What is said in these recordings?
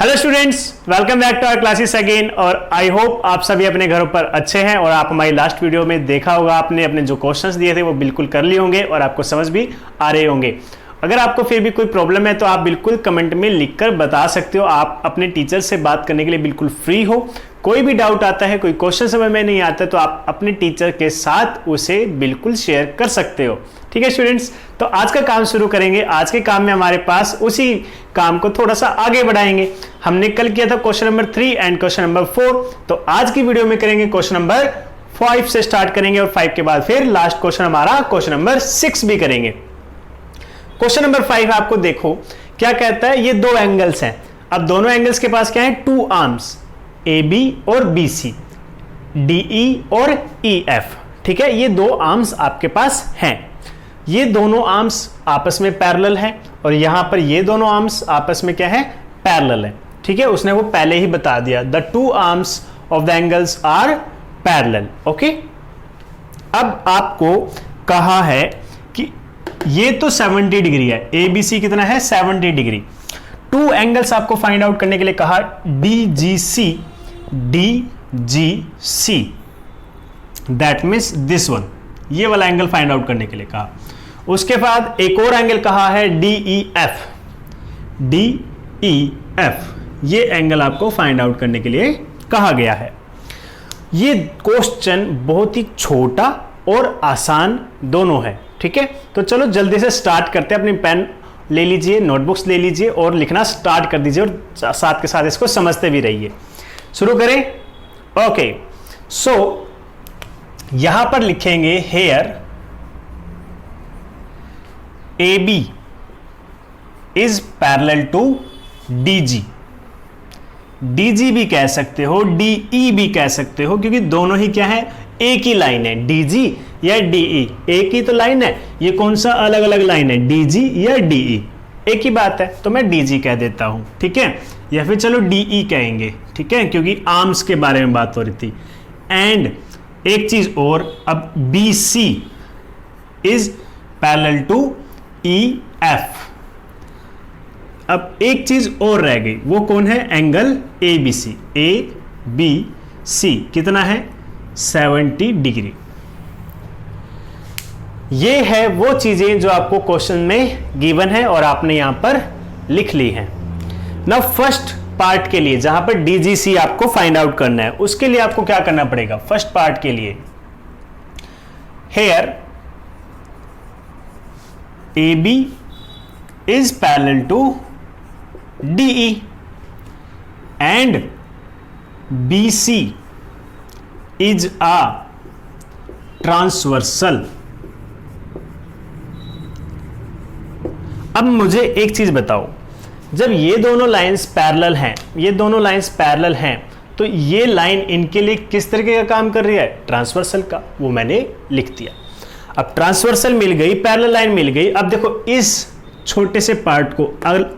Hello students, welcome back to our classes again. और I hope आप सभी अपने घरों पर अच्छे हैं और आप हमारी लास्ट वीडियो में देखा होगा, आपने अपने जो क्वेश्चंस दिए थे वो बिल्कुल कर लिए होंगे और आपको समझ भी आ रहे होंगे। अगर आपको फिर भी कोई प्रॉब्लम है तो आप बिल्कुल कमेंट में लिखकर बता सकते हो। आप अपने टीचर से बात करने के लिए बिल्कुल फ्री हो। कोई भी डाउट आता है, कोई क्वेश्चन समझ में नहीं आता तो आप अपने टीचर के साथ उसे बिल्कुल शेयर कर सकते हो। ठीक है स्टूडेंट्स, तो आज का काम शुरू करेंगे। आज के काम में हमारे पास उसी काम को थोड़ा सा आगे बढ़ाएंगे। हमने कल किया था question number 3 and question number 4, तो आज की वीडियो में करेंगे क्वेश्चन नंबर 5 से स्टार्ट करेंगे और 5 के बाद फिर लास्ट क्वेश्चन हमारा क्वेश्चन नंबर 6 भी करेंगे। क्वेश्चन नंबर 5 आपको देखो क्या कहता है। ये दो एंगल्स हैं। अब दोनों एंगल्स के पास क्या है, टू आर्म्स AB और BC, DE और EF। ठीक है, ये दो आर्म्स आपके पास हैं। ये दोनों आर्म्स आपस में पैरेलल है और यहां पर ये दोनों आर्म्स आपस में क्या है, पैरेलल है। ठीक है, उसने वो पहले ही बता दिया, the two arms of the angles are parallel. Okay, अब आपको कहा है कि ये तो 70 डिग्री है, ABC कितना है, 70 डिग्री। टू एंगल्स आपको फाइंड आउट करने के लिए कहा, DGC, that means this one, ये वाला एंगल फाइंड आउट करने के लिए कहा। उसके बाद एक और एंगल कहा है DEF, ये एंगल आपको फाइंड आउट करने के लिए कहा गया है। ये क्वेश्चन बहुत ही छोटा और आसान दोनों है। ठीक है, तो चलो जल्दी से स्टार्ट करते हैं। अपनी पेन ले लीजिए, नोटबुक्स ले लीजिए और लिखना स्टार्ट कर दीजिए और साथ के साथ इसको समझते भी रहिए। शुरू करें। ओके, सो यहां पर लिखेंगे here AB is parallel to DG। DG भी कह सकते हो, DE भी कह सकते हो, क्योंकि दोनों ही क्या है, एक ही लाइन है। DG या DE एक ही तो लाइन है। ये कौन सा अलग अलग लाइन है, DG या DE, एक ही बात है, तो मैं DG कह देता हूं। ठीक है, या फिर चलो DE कहेंगे। ठीक है, क्योंकि आर्म्स के बारे में बात हो रही थी। एंड एक चीज और, अब BC is parallel to EF। अब एक चीज और रह गई, वो कौन है, एंगल ABC। ABC कितना है, 70 डिग्री। ये है वो चीजें जो आपको क्वेश्चन में गिवन है और आपने यहां पर लिख ली है। नाउ फर्स्ट पार्ट के लिए जहां पर DGC आपको फाइंड आउट करना है, उसके लिए आपको क्या करना पड़ेगा। फर्स्ट पार्ट के लिए hair AB is parallel to DE and BC is a transversal। अब मुझे एक चीज बताओ, जब ये दोनों लाइंस पैरेलल हैं, ये दोनों लाइंस पैरेलल हैं, तो ये लाइन इनके लिए किस तरीके का काम कर रही है, ट्रांसवर्सल का। वो मैंने लिख दिया। अब ट्रांसवर्सल मिल गई, पैरेलल लाइन मिल गई। अब देखो इस छोटे से पार्ट को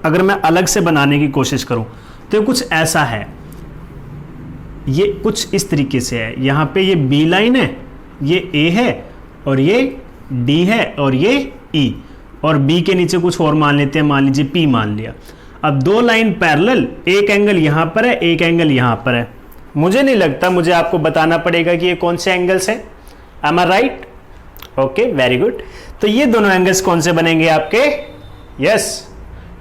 अगर मैं अलग से बनाने की कोशिश करूं तो कुछ ऐसा है, ये कुछ इस तरीके से है। यहां पे ये B लाइन है, ये A है और ये D है और ये E, और B के नीचे कुछ और मान लेते हैं, मान लीजिए P मान लिया। अब दो लाइन पैरेलल, एक एंगल यहां पर है, एक एंगल यहां पर है। मुझे नहीं लगता मुझे आपको बताना पड़ेगा कि ये कौन से एंगल्स हैं। एम आई राइट? Okay, very good. तो ये दोनों एंगल्स कौन से बनेंगे आपके, यस।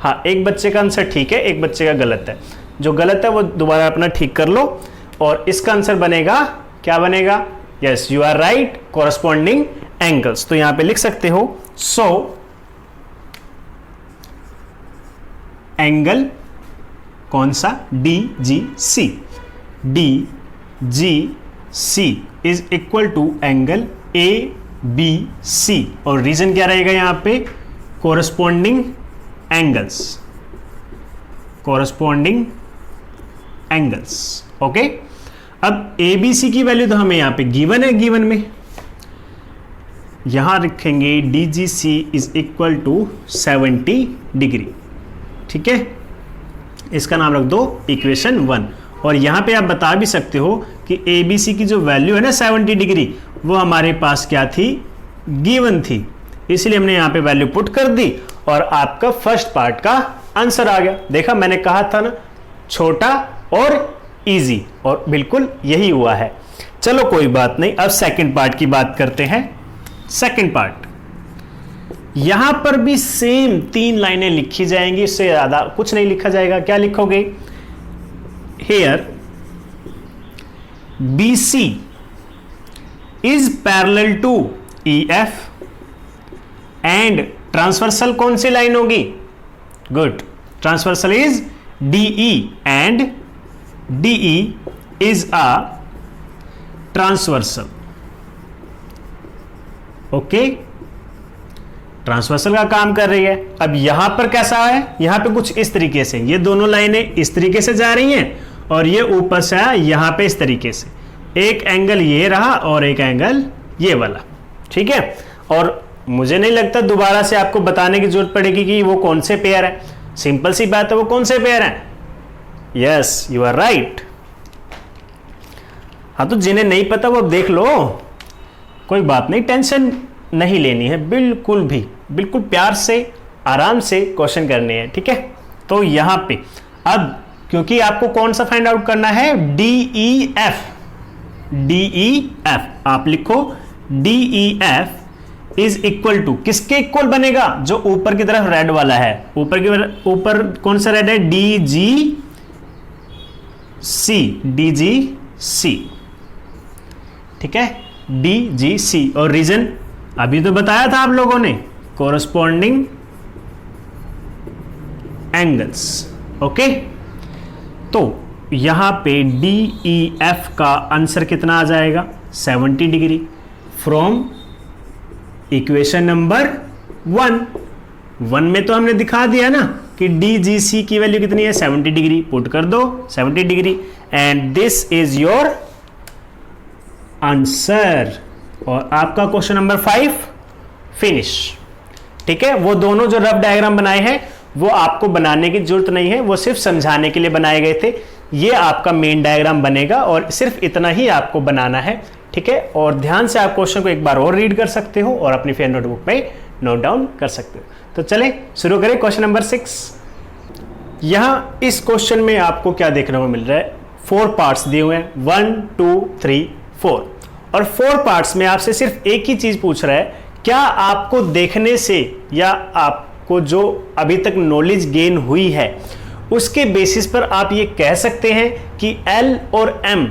हाँ, एक बच्चे का आंसर ठीक है, एक बच्चे का गलत है। जो गलत है वो दोबारा अपना ठीक कर लो। और इसका आंसर बनेगा, क्या बनेगा, yes you are right, corresponding angles. तो यहां पे लिख सकते हो, सो एंगल कौन सा, DGC is equal to angle ABC। और रीजन क्या रहेगा यहां पे, कोरस्पॉन्डिंग एंगल्स। ओके, अब ABC की वैल्यू तो हमें यहां पे गिवन है, गिवन में यहां रखेंगे DGC is equal to 70 degree. ठीक है, इसका नाम रख दो इक्वेशन 1। और यहां पे आप बता भी सकते हो कि ABC की जो वैल्यू है ना 70 डिग्री, वो हमारे पास क्या थी, गिवन थी, इसलिए हमने यहां पे वैल्यू पुट कर दी और आपका फर्स्ट पार्ट का आंसर आ गया। देखा, मैंने कहा था ना, छोटा और इजी, और बिल्कुल यही हुआ है। चलो कोई बात नहीं, अब सेकंड पार्ट की बात करते हैं। सेकंड पार्ट, यहां पर भी सेम 3 लाइनें लिखी जाएंगी, इससे ज्यादा कुछ नहीं लिखा जाएगा। क्या लिखोगे? Here BC is parallel to EF and transversal कौन सी लाइन होगी? Good, transversal is DE and DE is a transversal. Okay, transversal का काम कर रही है। अब यहां पर कैसा है? यहां पे कुछ इस तरीके से, ये दोनों लाइनें इस तरीके से जा रही हैं और ये ऊपर से आया यहां पे इस तरीके से। एक एंगल ये रहा और एक एंगल ये वाला, ठीक है। और मुझे नहीं लगता दोबारा से आपको बताने की जरूरत पड़ेगी कि वो कौन से पेयर है। सिंपल सी बात है, वो कौन से पेयर है? Yes, you are right. हाँ, तो जिन्हें नहीं पता वो देख लो, कोई बात नहीं, टेंशन नहीं लेनी है बिल्कुल भी, बिल्कुल प्यार से आराम से क्वेश्चन करने हैं, ठीक है। तो यहां पे अब क्योंकि आपको कौन सा फाइंड आउट करना है? DEF। DEF आप लिखो, DEF इज इक्वल टू किसके इक्वल बनेगा? जो ऊपर की तरफ रेड वाला है, ऊपर कौन सा रेड है? DGC, ठीक है, DGC। और रीजन अभी तो बताया था आप लोगों ने, कोरस्पॉन्डिंग एंगल्स। ओके, तो यहां पे DEF का आंसर कितना आ जाएगा? 70 डिग्री फ्रॉम इक्वेशन नंबर 1 में तो हमने दिखा दिया ना कि DGC की वैल्यू कितनी है? 70 डिग्री। पुट कर दो 70 degree and this is your answer. और आपका क्वेश्चन नंबर 5 फिनिश, ठीक है। वो दोनों जो रफ डायग्राम बनाए हैं वो आपको बनाने की जरूरत नहीं है, वो सिर्फ समझाने के लिए बनाए गए थे। ये आपका मेन डायग्राम बनेगा और सिर्फ इतना ही आपको बनाना है, ठीक है। और ध्यान से आप क्वेश्चन को एक बार और रीड कर सकते हो और अपनी फेयर नोटबुक में नोट डाउन कर सकते हो। तो चले शुरू करें क्वेश्चन नंबर 6। यहां इस क्वेश्चन में आपको क्या देखने को मिल रहा है? 4 पार्ट्स दिए हुए हैं, 1 2 3 4, और 4 पार्ट्स में आपसे सिर्फ एक ही चीज पूछ रहा है, क्या आपको देखने से या आपको जो अभी तक नॉलेज गेन हुई है उसके बेसिस पर आप ये कह सकते हैं कि L और M,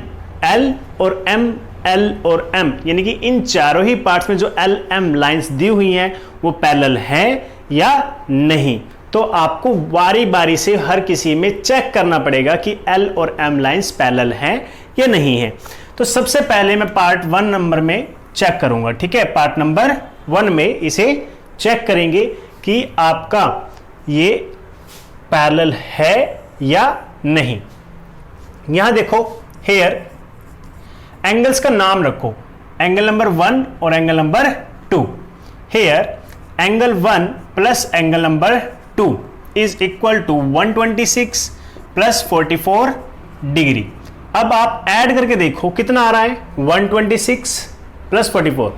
L और M, L और M, यानी कि इन चारों ही पार्ट्स में जो L M लाइंस दी हुई हैं वो पैरेलल है या नहीं। तो आपको बारी बारी से हर किसी में चेक करना पड़ेगा कि L और M लाइंस पैरेलल हैं या नहीं है। तो सबसे पहले मैं पार्ट 1 नंबर में चेक करूंगा, ठीक है। पार्ट नंबर 1 में इसे चेक करेंगे कि आपका ये पैरेलल है या नहीं। यहां देखो, हेयर एंगल्स का नाम रखो, एंगल नंबर 1 और angle number 2। Here angle 1 plus angle number 2 is equal to 126 plus 44 degree. अब आप ऐड करके देखो कितना आ रहा है? 126 प्लस 44,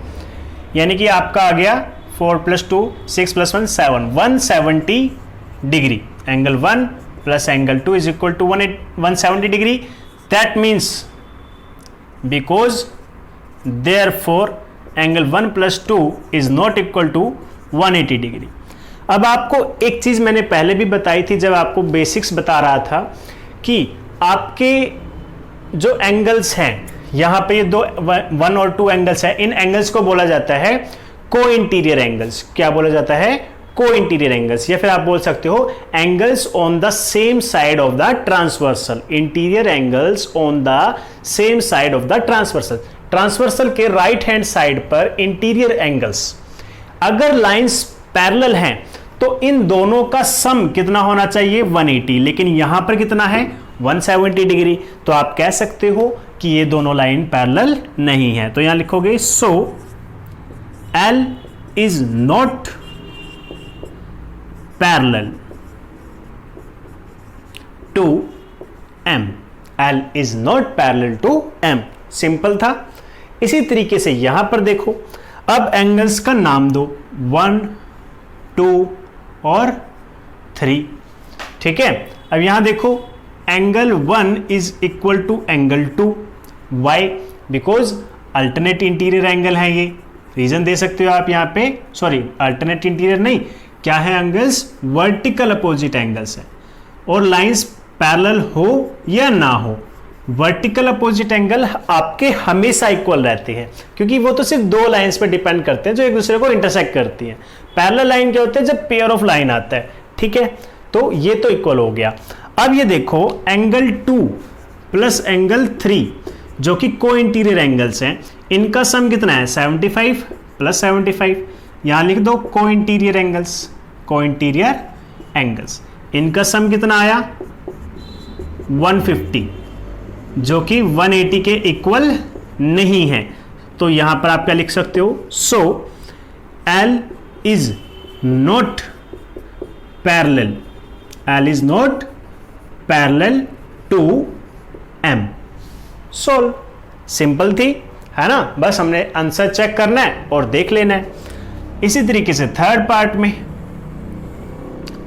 यानी कि आपका आ गया 4 plus 2 6 plus 1 7, 170 degree. Angle 1 plus angle 2 is equal to 170 degree. That means because therefore angle 1 plus 2 is not equal to 180 degree. अब आपको एक चीज मैंने पहले भी बताई थी जब आपको बेसिक्स बता रहा था कि आपके जो एंगल्स हैं, यहां पे ये 1 और 2 एंगल्स हैं, इन एंगल्स को बोला जाता है को इंटीरियर एंगल्स। क्या बोला जाता है? को इंटीरियर एंगल्स, या फिर आप बोल सकते हो angles on the same side of the transversal. Interior angles on the same side of the transversal. Transversal के राइट हैंड साइड पर इंटीरियर एंगल्स, अगर लाइंस पैरेलल हैं तो इन दोनों का सम कितना होना चाहिए? 180, लेकिन यहां पर कितना है? 170 डिग्री। तो आप कह सकते हो कि ये दोनों लाइन पैरेलल नहीं है। तो यहां लिखोगे so L is not parallel to M। L is not parallel to M। Simple था। इसी तरीके से यहां पर देखो, अब एंगल्स का नाम दो, 1 2 और 3, ठीक है। अब यहां देखो angle 1 is equal to angle 2। Why? Because alternate interior angle है ये। रीजन दे सकते हो आप यहाँ पे, सॉरी अल्टरनेट इंटीरियर नहीं, क्या है एंगल्स? वर्टिकल अपोजिट एंगल्स है। और लाइंस पैरेलल हो या ना हो, वर्टिकल अपोजिट एंगल आपके हमेशा इक्वल रहते हैं, क्योंकि वो तो सिर्फ दो लाइंस पे डिपेंड करते हैं जो एक दूसरे को इंटरसेक्ट करती हैं। पैरेलल लाइन क्या होते हैं? जब पेयर ऑफ लाइन आता है, ठीक है। तो ये तो इक्वल हो गया। अब ये देखो एंगल 2 प्लस एंगल 3 जो कि को इंटीरियर एंगल्स हैं, इनका सम कितना है? 75 प्लस 75। यहां लिख दो co-interior angles, co-interior angles, इनका सम कितना आया? 150, जो कि 180 के इक्वल नहीं है। तो यहां पर आप क्या लिख सकते हो? So L is not parallel, L is not parallel to M। Solve. Simple थी, है ना? बस हमने आंसर चेक करना है और देख लेना है। इसी तरीके से थर्ड पार्ट में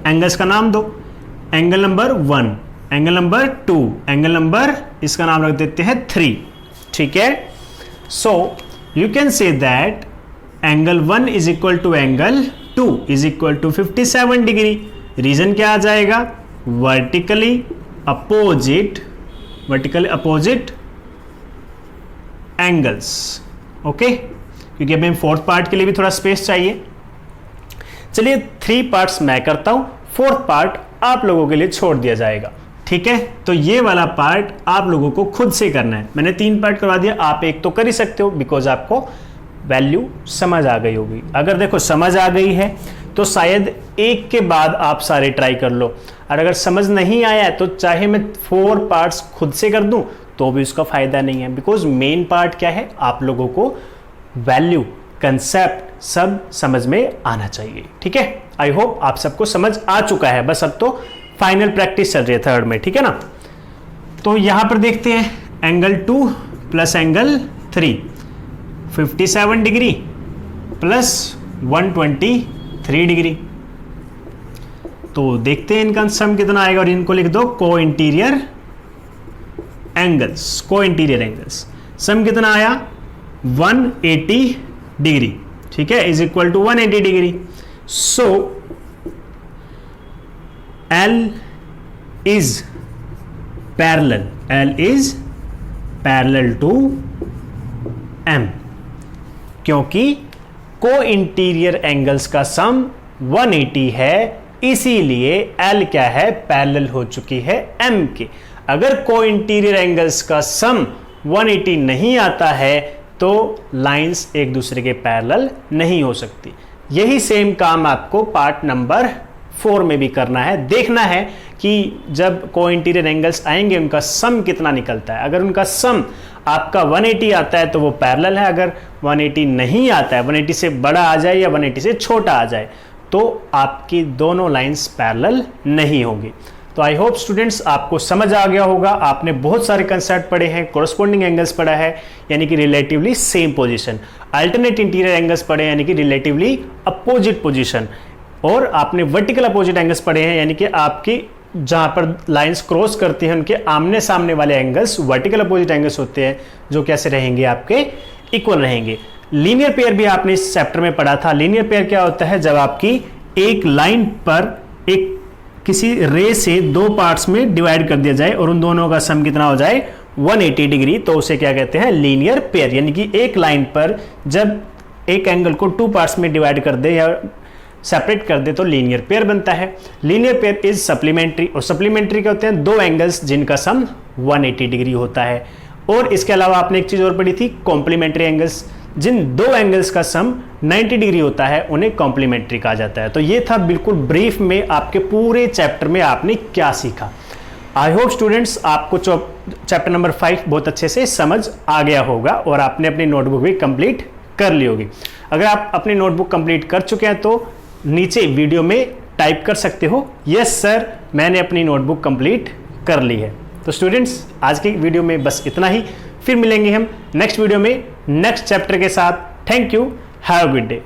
एंगल्स का नाम दो। Angle number 1, angle number 2, angle number, इसका नाम रख देते हैं 3, ठीक है। So you can say that angle 1 is equal to angle 2 is equal to 57 degree. Reason क्या आ जाएगा? Vertically opposite, vertically opposite angles. Okay, क्योंकि अभी फोर्थ पार्ट के लिए भी थोड़ा स्पेस चाहिए। चलिए 3 पार्ट्स मैं करता हूं, फोर्थ पार्ट आप लोगों के लिए छोड़ दिया जाएगा, ठीक है। तो ये वाला पार्ट आप लोगों को खुद से करना है। मैंने 3 पार्ट करवा दिया, आप एक तो कर ही सकते हो बिकॉज आपको वैल्यू समझ आ गई होगी। अगर देखो समझ आ गई है तो शायद एक के बाद आप सारे ट्राई कर लो, और अगर समझ नहीं आया है तो चाहे मैं 4 पार्ट्स खुद से कर दूं तो भी उसका फायदा नहीं है, बिकॉज मेन पार्ट क्या है? आप लोगों को वैल्यू, कंसेप्ट सब समझ में आना चाहिए, ठीक है। आई होप आप सबको समझ आ चुका है, बस अब तो फाइनल प्रैक्टिस चल रही है थर्ड में, ठीक है ना। तो यहां पर देखते हैं angle 2 plus angle 3, 57 degree plus 123 degree. तो देखते हैं इनका सम कितना आएगा, और इनको लिख दो co-interior angles, co-interior angles. Sum कितना आया? 180 डिग्री, ठीक है, is equal to 180 degree. So L is parallel, L is parallel to M, क्योंकि को इंटीरियर एंगल्स का सम 180 है, इसीलिए L क्या है? पैरेलल हो चुकी है M के। अगर को इंटीरियर एंगल्स का सम 180 नहीं आता है तो लाइंस एक दूसरे के पैरेलल नहीं हो सकती। यही सेम काम आपको पार्ट नंबर 4 में भी करना है। देखना है कि जब को इंटीरियर एंगल्स आएंगे उनका सम कितना निकलता है। अगर उनका सम आपका 180 आता है तो वो पैरेलल है, अगर 180 नहीं आता है, 180 से बड़ा आ जाए या 180 से छोटा आ जाए, तो आपकी दोनों लाइंस पैरेलल नहीं होगी। तो आई होप स्टूडेंट्स आपको समझ आ गया होगा। आपने बहुत सारे कंसेप्ट पढ़े हैं, कोरस्पॉन्डिंग एंगल्स पढ़ा है यानी कि relatively same position, alternate interior angles पढ़े यानी कि रिलेटिवली अपोजिट पोजीशन, और आपने वर्टिकल अपोजिट एंगल्स पढ़े हैं यानी कि आपकी जहां पर लाइंस क्रॉस करती हैं उनके आमने सामने वाले एंगल्स वर्टिकल अपोजिट एंगल्स होते हैं, जो कैसे रहेंगे? आपके इक्वल रहेंगे। लीनियर पेयर भी आपने इस चैप्टर में पढ़ा था। लीनियर पेयर क्या होता है? जब आपकी एक लाइन पर एक किसी रे से 2 पार्ट्स में डिवाइड कर दिया जाए और उन दोनों का सम कितना हो जाए? 180 डिग्री, तो उसे क्या कहते हैं? Linear pair. यानी कि एक लाइन पर जब एक एंगल को 2 पार्ट्स में डिवाइड कर दे या सेपरेट कर दे तो लीनियर पेयर बनता है। लीनियर पेयर इज सप्लीमेंट्री, और सप्लीमेंट्री क्या होते हैं? 2 एंगल्स जिनका सम 180 डिग्री होता है। और इसके अलावा आपने एक चीज और पढ़ी थी, कॉम्प्लीमेंट्री एंगल्स, जिन 2 एंगल्स का सम 90 डिग्री होता है उन्हें कॉम्प्लीमेंट्री कहा जाता है। तो ये था बिल्कुल ब्रीफ में आपके पूरे चैप्टर में आपने क्या सीखा। आई होप स्टूडेंट्स आपको चैप्टर नंबर 5 बहुत अच्छे से समझ आ गया होगा और आपने अपनी नोटबुक भी कंप्लीट कर ली होगी। अगर आप अपनी नोटबुक कंप्लीट कर चुके हैं तो नीचे वीडियो में टाइप कर सकते हो, यस सर मैंने अपनी नोटबुक कंप्लीट कर ली है। तो स्टूडेंट्स आज की वीडियो में बस इतना ही, फिर मिलेंगे हम नेक्स्ट वीडियो में नेक्स्ट चैप्टर के साथ। Thank you, have a good day.